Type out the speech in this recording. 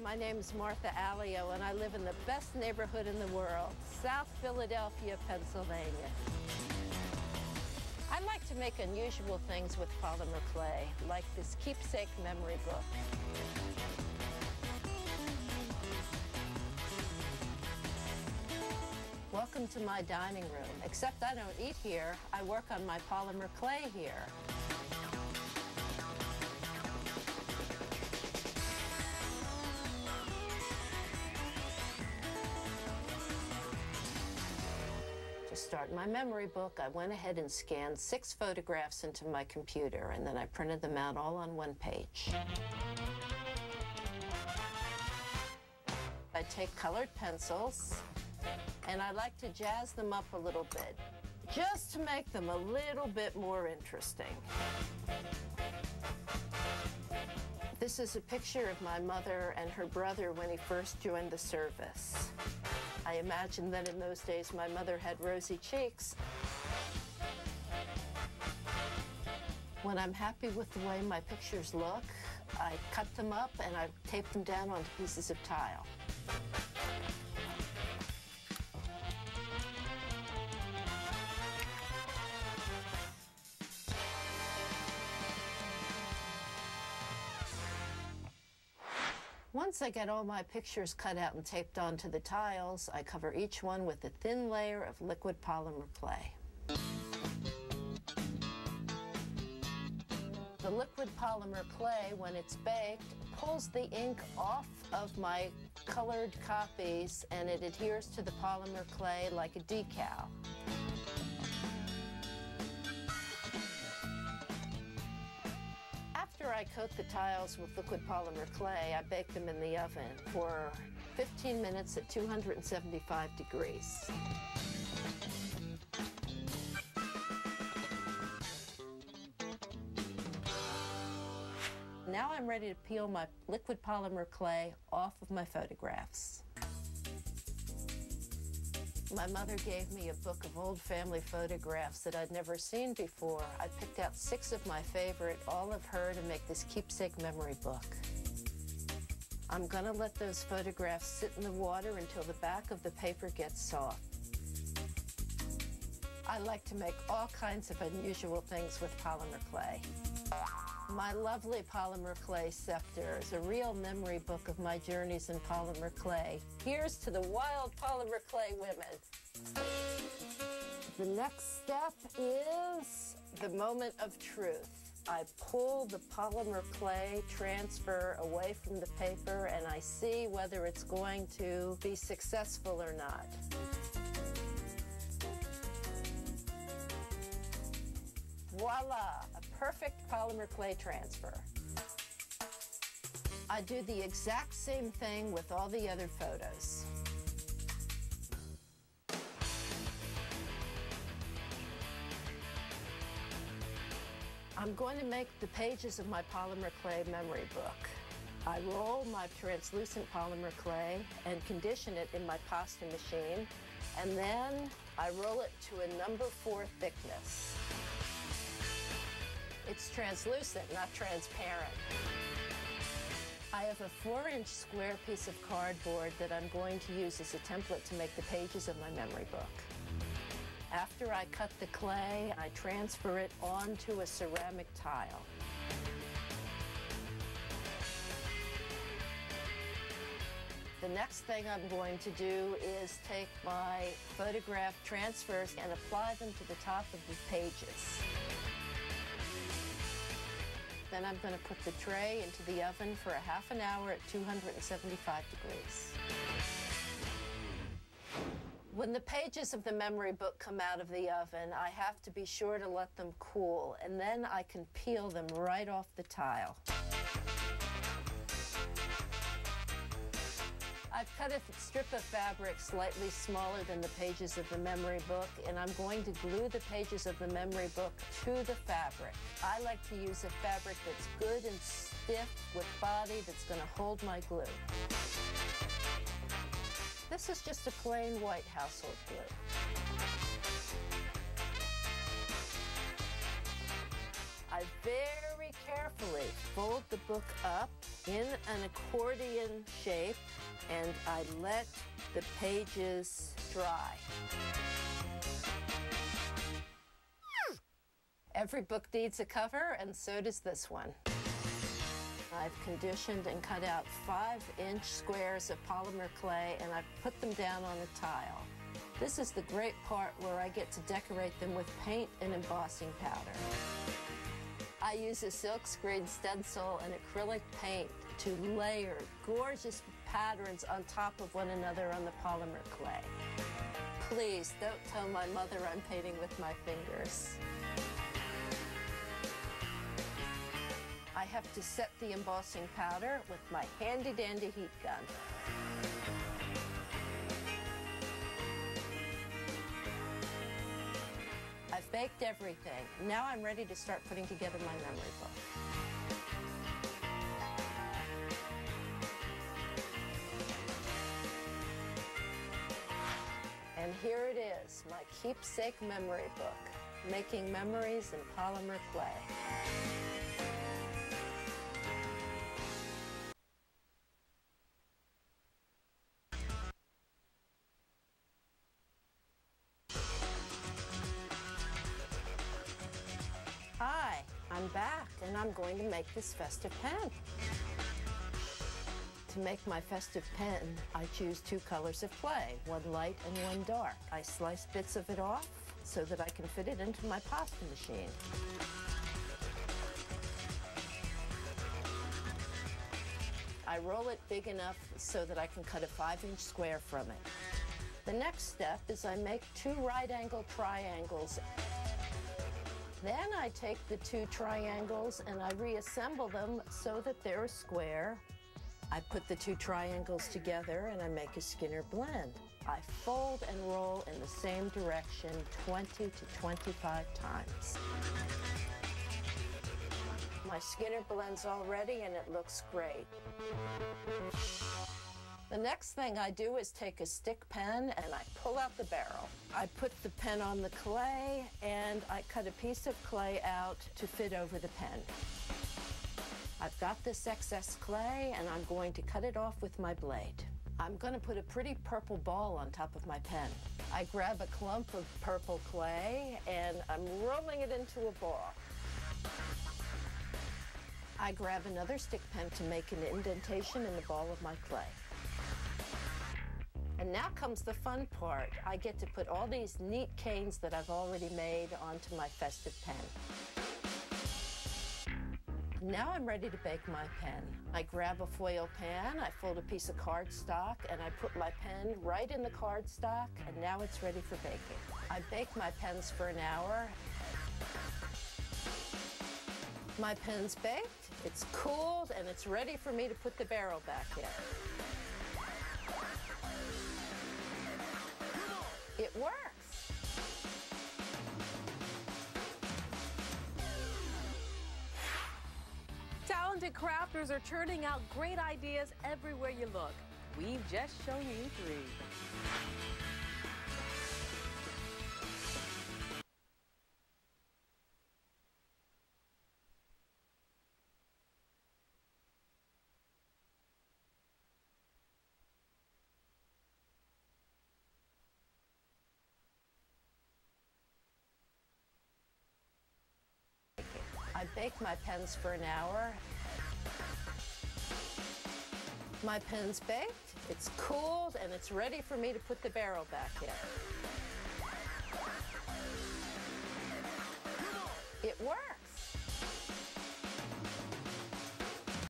my name is Martha Aleo, and I live in the best neighborhood in the world, South Philadelphia, Pennsylvania. I like to make unusual things with polymer clay, like this keepsake memory book. Welcome to my dining room, except I don't eat here. I work on my polymer clay here. To start my memory book, I went ahead and scanned 6 photographs into my computer, and then I printed them out all on one page. I take colored pencils, and I like to jazz them up a little bit, just to make them a little bit more interesting. This is a picture of my mother and her brother when he first joined the service. I imagine that in those days my mother had rosy cheeks. When I'm happy with the way my pictures look, I cut them up and I tape them down onto pieces of tile. Once I get all my pictures cut out and taped onto the tiles, I cover each one with a thin layer of liquid polymer clay. The liquid polymer clay, when it's baked, pulls the ink off of my colored copies, and it adheres to the polymer clay like a decal. After I coat the tiles with liquid polymer clay, I bake them in the oven for 15 minutes at 275 degrees. Now I'm ready to peel my liquid polymer clay off of my photographs. My mother gave me a book of old family photographs that I'd never seen before. I picked out 6 of my favorite, all of her, to make this keepsake memory book. I'm gonna let those photographs sit in the water until the back of the paper gets soft. I like to make all kinds of unusual things with polymer clay. My lovely polymer clay scepter is a real memory book of my journeys in polymer clay. Here's to the wild polymer clay women. The next step is the moment of truth. I pull the polymer clay transfer away from the paper, and I see whether it's going to be successful or not. Voila, a perfect polymer clay transfer. I do the exact same thing with all the other photos. I'm going to make the pages of my polymer clay memory book. I roll my translucent polymer clay and condition it in my pasta machine, and then I roll it to a number 4 thickness. It's translucent, not transparent. I have a 4-inch square piece of cardboard that I'm going to use as a template to make the pages of my memory book. After I cut the clay, I transfer it onto a ceramic tile. The next thing I'm going to do is take my photograph transfers and apply them to the top of the pages. Then I'm going to put the tray into the oven for a half an hour at 275 degrees. When the pages of the memory book come out of the oven, I have to be sure to let them cool, and then I can peel them right off the tile. I've cut a strip of fabric slightly smaller than the pages of the memory book, and I'm going to glue the pages of the memory book to the fabric. I like to use a fabric that's good and stiff with body that's going to hold my glue. This is just a plain white household glue. I very carefully fold the book up in an accordion shape, and I let the pages dry. Every book needs a cover, and so does this one. I've conditioned and cut out 5-inch squares of polymer clay, and I've put them down on a tile. This is the great part where I get to decorate them with paint and embossing powder. I use a silkscreen stencil and acrylic paint to layer gorgeous patterns on top of one another on the polymer clay. Please don't tell my mother I'm painting with my fingers. I have to set the embossing powder with my handy-dandy heat gun. I've baked everything. Now I'm ready to start putting together my memory book. And here it is, my keepsake memory book, making memories in polymer clay. Hi, I'm back, and I'm going to make this festive pen. To make my festive pen, I choose 2 colors of clay, one light and one dark. I slice bits of it off so that I can fit it into my pasta machine. I roll it big enough so that I can cut a 5-inch square from it. The next step is I make 2 right-angle triangles. Then I take the 2 triangles and I reassemble them so that they're a square. I put the 2 triangles together and I make a Skinner blend. I fold and roll in the same direction 20 to 25 times. My Skinner blend's all ready and it looks great. The next thing I do is take a stick pen and I pull out the barrel. I put the pen on the clay and I cut a piece of clay out to fit over the pen. I've got this excess clay and I'm going to cut it off with my blade. I'm going to put a pretty purple ball on top of my pen. I grab a clump of purple clay and I'm rolling it into a ball. I grab another stick pen to make an indentation in the ball of my clay. And now comes the fun part. I get to put all these neat canes that I've already made onto my festive pen. Now I'm ready to bake my pen. I grab a foil pan, I fold a piece of cardstock, and I put my pen right in the cardstock, and now it's ready for baking. I bake my pens for an hour. My pen's baked, it's cooled, and it's ready for me to put the barrel back in. It works. Talented crafters are churning out great ideas everywhere you look. We've just shown you 3. I bake my pens for an hour. My pen's baked, it's cooled, and it's ready for me to put the barrel back in.